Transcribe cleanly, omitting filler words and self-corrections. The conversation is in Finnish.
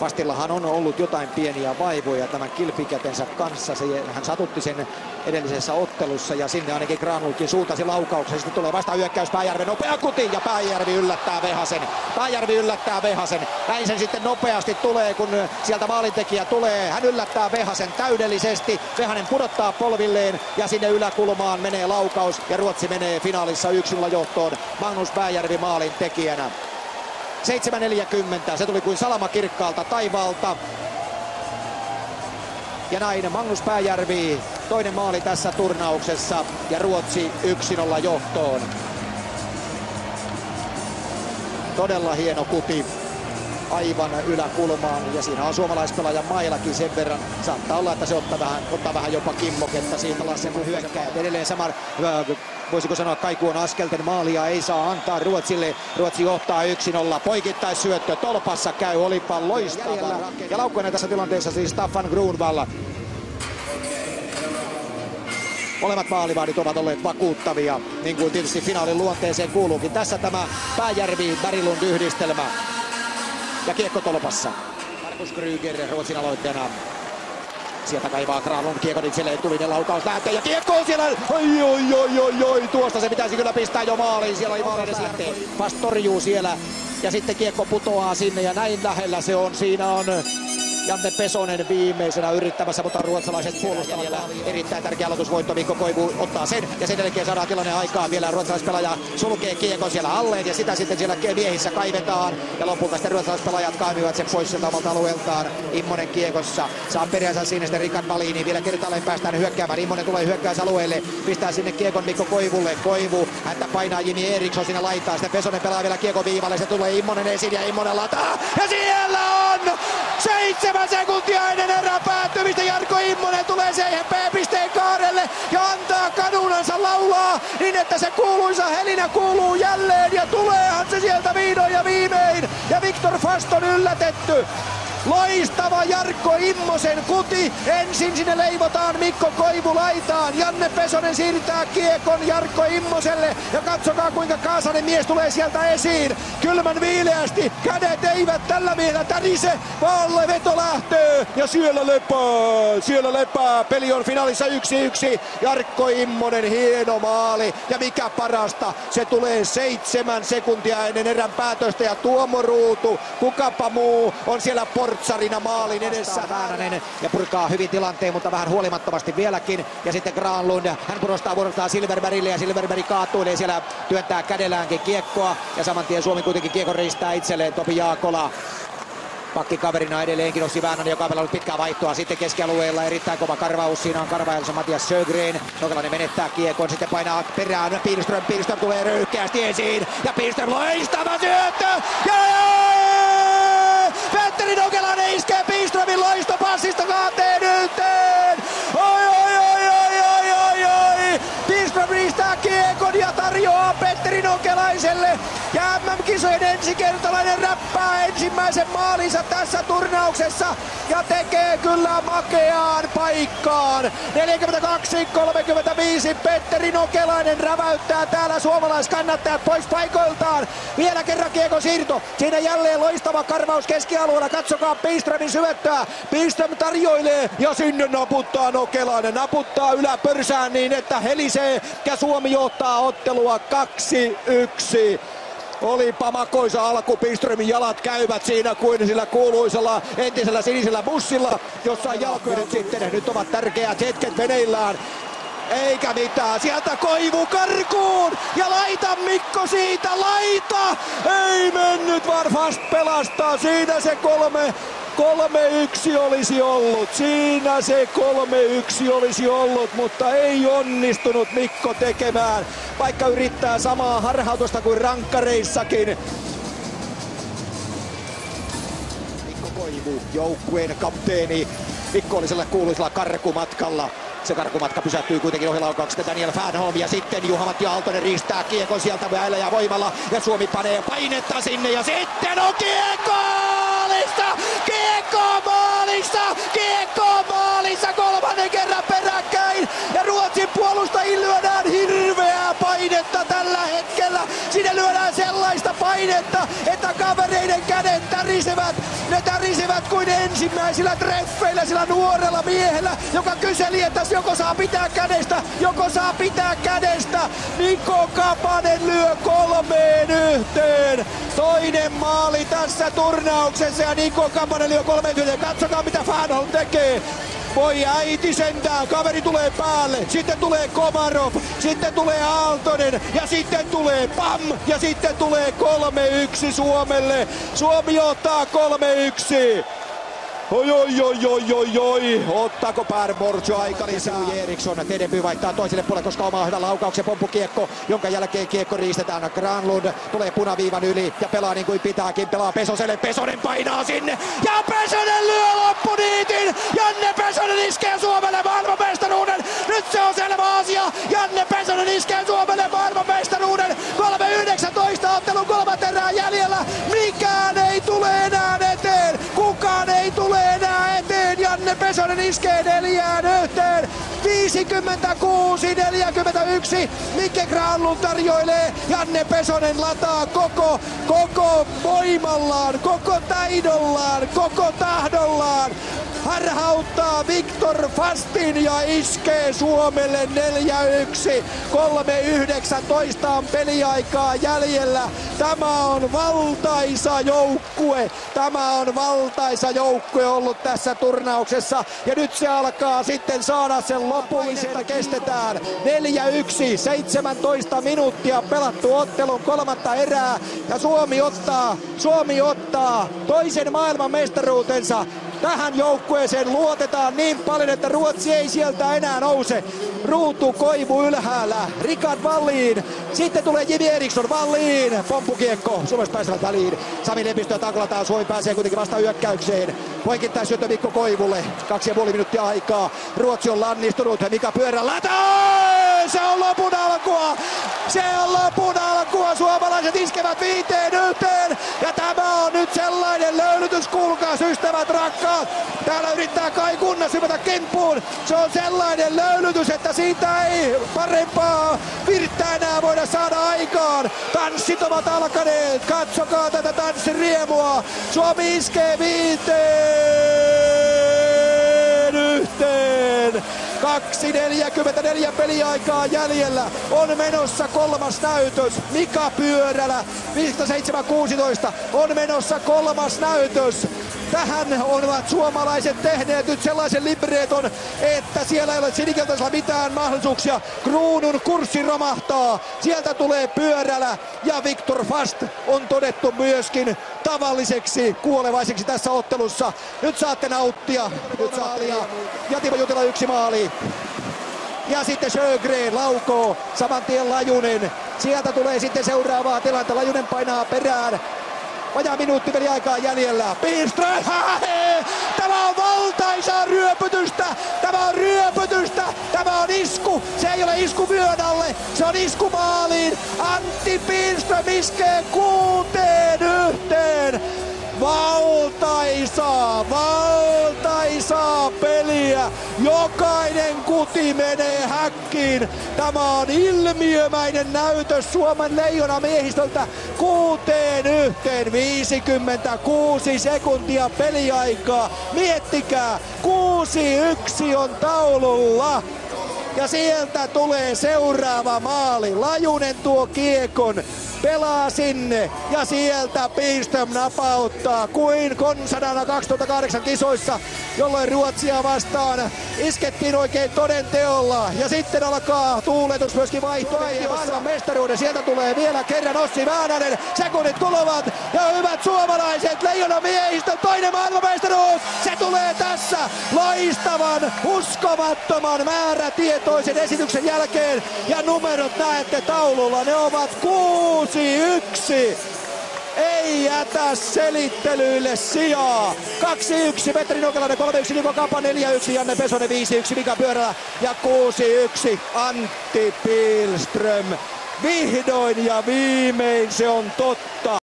Fastillahan on ollut jotain pieniä vaivoja tämän kilpikätensä kanssa. Hän satutti sen edellisessä ottelussa ja sinne ainakin Granlundkin suuntasi laukauksen. Sitten tulee vasta hyökkäys Pääjärven nopea kuti ja Pääjärvi yllättää Vehasen. Pääjärvi yllättää Vehasen. Näin sen sitten nopeasti tulee, kun sieltä maalintekijä tulee. Hän yllättää Vehasen täydellisesti. Vehanen pudottaa polvilleen ja sinne yläkulmaan menee laukaus ja Ruotsi menee finaalissa 1-0 johtoon Magnus Pääjärvi maalin tekijänä. 7.40, se tuli kuin salama kirkkaalta taivaalta. Ja näin Magnus Pääjärvi, toinen maali tässä turnauksessa ja Ruotsi 1-0 johtoon. Todella hieno kuti aivan yläkulmaan ja siinä on suomalaispelaajan mailakin sen verran. Saattaa olla, että se ottaa vähän jopa kimmoketta siitä Lassen kun hyökkää. Edelleen sama, voisiko sanoa kaikuun askelten, maalia ei saa antaa Ruotsille. Ruotsi johtaa 1-0. Poikittaisyöttö tolpassa käy, olipa loistava. Ja laukkoina tässä tilanteessa siis Staffan Grunwald. Molemmat maalivahdit ovat olleet vakuuttavia, niin kuin tietysti finaalin luonteeseen kuuluukin. Tässä tämä Pääjärvi-Berglund yhdistelmä. Ja kiekko tolpassa. Markus Kryger Ruotsin aloitteena. Sieltä kaivaa Granlund kiekon itselleen, tulinen laukaus lähtee ja kiekko on siellä. Oi, tuosta se pitäisi kyllä pistää jo maaliin. Siellä ei maali edes lähtee. Fast torjuu siellä ja sitten kiekko putoaa sinne ja näin lähellä se on. Siinä on Janne Pesonen viimeisenä yrittämässä, mutta ruotsalaiset puolustavat. Erittäin tärkeä aloitusvoitto, Mikko Koivu ottaa sen ja sen jälkeen saadaan tilanne aikaan. Vielä ruotsalaispelaaja sulkee kiekon siellä alleen ja sitä sitten siellä miehissä kaivetaan. Ja lopulta sitten ruotsalaispelaajat kaimivat sen pois sieltä omalta alueeltaan. Immonen kiekossa saa peränsä sinne sitten Rickard Wallin. Vielä kertaalleen päästään hyökkäämään. Immonen tulee hyökkäysalueelle, pistää sinne kiekon Mikko Koivulle. Koivu, häntä painaa Jimi Eriksson sinne laittaa. Sitten Pesonen pelaa vielä kiekon viivalle. Se tulee Immonen esiin ja Immonen lataa. Ja siellä on 7 sekuntia ennen erän päättymistä Jarkko Immonen tulee CHP-pisteen kaarelle ja antaa kanunansa laulaa niin, että se kuuluisa helinä kuuluu jälleen ja tuleehan se sieltä vihdoin ja viimein ja Viktor Fast on yllätetty. Loistava Jarkko Immosen kuti. Ensin sinne leivotaan Mikko Koivu laitaan. Janne Pesonen siirtää kiekon Jarkko Immoselle. Ja katsokaa kuinka Kaasanen mies tulee sieltä esiin. Kylmän viileästi. Kädet eivät tällä miehellä tärise. Vaan veto lähtee. Ja siellä lepää. Siellä lepää. Peli on finaalissa 1-1. Jarkko Immonen hieno maali. Ja mikä parasta. Se tulee 7 sekuntia ennen erän päätöstä. Ja Tuomo Ruutu. Kukapa muu on siellä portsarina maalin edessä. Väänänen ja purkaa hyvin tilanteen, mutta vähän huolimattomasti vieläkin. Ja sitten Granlund, hän vuorostaa Silverbergille ja Silverberg kaatuilee siellä, työntää kädelläänkin kiekkoa. Ja saman tien Suomi kuitenkin kiekon riistää itselleen Topi Jaakola. Pakkikaverina edelleenkin Ossi Väänänen, joka on pelannut pitkää vaihtoa sitten keskialueella. Erittäin kova karvaus. Siinä on Karvaelsa Matias Sjögren. Nokelainen menettää kiekon, sitten painaa perään Pihlström. Pihlström tulee röyhkeästi esiin. Ja Pihlström loistava syöttö! Ja Petteri Nokelainen iskee Pihlströmin loistopassista 2-1! Pihlström riistää kiekon ja tarjoaa Petteri Nokelaiselle. Ja MM-kisojen ensikertalainen räppää ensimmäisen maalinsa tässä turnauksessa ja tekee kyllä makeaan paikkaan. 42-35 Petteri Nokelainen räväyttää täällä suomalaiskannattajat pois paikoiltaan. Vielä kerran kiekon siirto. Siinä jälleen loistava karvaus keskialueella. Katsokaa Pihlströmin syöttöä. Pihlström tarjoilee ja sinne naputtaa Nokelainen. Naputtaa yläpörsään niin, että helisee ja Suomi johtaa ottelua 2-1. Olipa makoisa alku, Pihlströmin jalat käyvät siinä kuin sillä kuuluisella entisellä sinisellä bussilla, jossa jalkoja nyt ovat tärkeät hetket veneillään. Eikä mitään, sieltä Koivu karkuun ja laita Mikko siitä, laita! Ei mennyt, vaan Fast pelastaa, siinä se 3-1 olisi ollut, siinä se 3-1 olisi ollut, mutta ei onnistunut Mikko tekemään, vaikka yrittää samaa harhautusta kuin rankkareissakin. Mikko Koivu, joukkueen kapteeni, Mikko oli sillä kuuluisella karkumatkalla. Se karkumatka pysähtyy kuitenkin ohilaukauksesta Daniel Fähnholm ja sitten Juha-Matti Aaltonen riistää kiekon sieltä väellä ja voimalla ja Suomi panee painetta sinne ja sitten on kiekko maalissa! Kiekko maalissa! Kiekko maalissa 3. kerran peräkkäin ja Ruotsin puolustajille lyödään hirveää painetta tällä hetkellä. Sinne sinne lyödään sellaista painetta, että kavereiden kädet tärisevät. Ne tärisevät kuin ensimmäisillä treffeillä sillä nuorella miehellä, joka kyseli, että joko saa pitää kädestä. Niko Kapanen lyö 3-1. Toinen maali tässä turnauksessa ja Niko Kapanen lyö 3-1. Katsokaa mitä Fanholm tekee. Voi äiti sentään, kaveri tulee päälle, sitten tulee Komarov, sitten tulee Aaltonen ja sitten tulee PAM ja sitten tulee 3-1 Suomelle. Suomi ottaa 3-1. Oi. Ottaako Per Borjo aika lisää? Eriksson Tedeby vaihtaa toiselle puolelle, koska oma hyvä laukauksen pomppukiekko, jonka jälkeen kiekko riistetään. Granlund tulee punaviivan yli ja pelaa niin kuin pitääkin. Pelaa Pesoselle, Pesonen painaa sinne ja Pesonen lyö loppuniitin. Janne Pesonen iskee Suomelle maailmanmestaruuden. Nyt se on selvä asia. Janne Pesonen iskee Suomelle maailmanmestaruuden. 3-19 ottelun 3 erää jäljellä. Mikään ei tule enää eteen. Kukaan ei tule enää eteen. Janne Pesonen iskee 4-1. 56-41. Mikke Granlund tarjoilee. Janne Pesonen lataa koko voimallaan, koko taidollaan, koko tahdollaan. Harhauttaa Viktor Fastin ja iskee Suomelle 4-1. 3.19 on peliaikaa jäljellä. Tämä on valtaisa joukkue. Tämä on valtaisa joukkue ollut tässä turnauksessa. Ja nyt se alkaa sitten saada sen lopullisen kestetään. 4-1, 17 minuuttia pelattu ottelun 3. erää. Ja Suomi ottaa toisen maailmanmestaruutensa. Tähän joukkueeseen luotetaan niin paljon, että Ruotsi ei sieltä enää nouse. Ruutu Koivu ylhäällä, Rickard Wallin, sitten tulee Jimi Eriksson, Wallin, pomppukiekko, Suomessa pääsevät väliin. Sami Lepistö taklataan, Suomi pääsee kuitenkin vasta hyökkäykseen. Poikittaisi syöttö Mikko Koivulle, 2,5 minuuttia aikaa. Ruotsi on lannistunut, Mika Pyörällä, se on lopun alkua! Se on lopun alkua, suomalaiset iskevät 5-1 ja tämä on nyt sellainen löylytys, kuulkaas ystävät rakkaat. Täällä yrittää Kai Kunnas hypätä kemppuun. Se on sellainen löylytys, että siitä ei parempaa virttä enää voida saada aikaan. Tanssit ovat alkaneet, katsokaa tätä tanssiriemua. Suomi iskee 5-1. 2.44 peliaikaa jäljellä. On menossa 3. näytös. Mika Pyörälä 57.16 on menossa 3. näytös. Tähän ovat suomalaiset tehneet nyt sellaisen libreton, että siellä ei ole sinikeltaisella mitään mahdollisuuksia. Kruunun kurssi romahtaa. Sieltä tulee Pyörälä ja Viktor Fast on todettu myöskin tavalliseksi kuolevaiseksi tässä ottelussa. Nyt saatte nauttia. Nyt saatte ja Timo Jutila 1 maali. Ja sitten Sjögren laukoo, saman tien Lajunen. Sieltä tulee sitten seuraavaa tilannetta. Lajunen painaa perään. Vajaa minuutti peliaikaa jäljellä. Pihlström! Tämä on valtaisaa ryöpytystä! Tämä on ryöpytystä! Tämä on isku! Se ei ole isku vyön alle! Se on isku maaliin! Antti Pihlström iskee 6-1! Valtaisaa peliä. Jokainen kuti menee häkkiin. Tämä on ilmiömäinen näytös Suomen leijona miehistöltä. 6-1, 56 sekuntia peliaikaa. Miettikää, 6-1 on taululla. Ja sieltä tulee seuraava maali. Lajunen tuo kiekon. Pelaa sinne ja sieltä Pihlström napauttaa kuin konsanana 2008 kisoissa, jolloin Ruotsia vastaan iskettiin oikein toden teolla. Ja sitten alkaa tuuletus myöskin vaihtoehtoja mestaruuden. Sieltä tulee vielä kerran Ossi Väänänen. Sekunnit kuluvat ja hyvät suomalaiset, leijona miehistön toinen maailmanmestaruus. Se tulee tässä loistavan, uskomattoman määrätietoisen esityksen jälkeen. Ja numerot näette taululla, ne ovat 6-1. Ei jätä selittelyille sijaa. 2-1 Petri Nokelainen, 3-1 Niko Kapanen, 4-1 Janne Pesonen, 5-1 Mika Pyörälä ja 6-1 Antti Pihlström. Vihdoin ja viimein se on totta.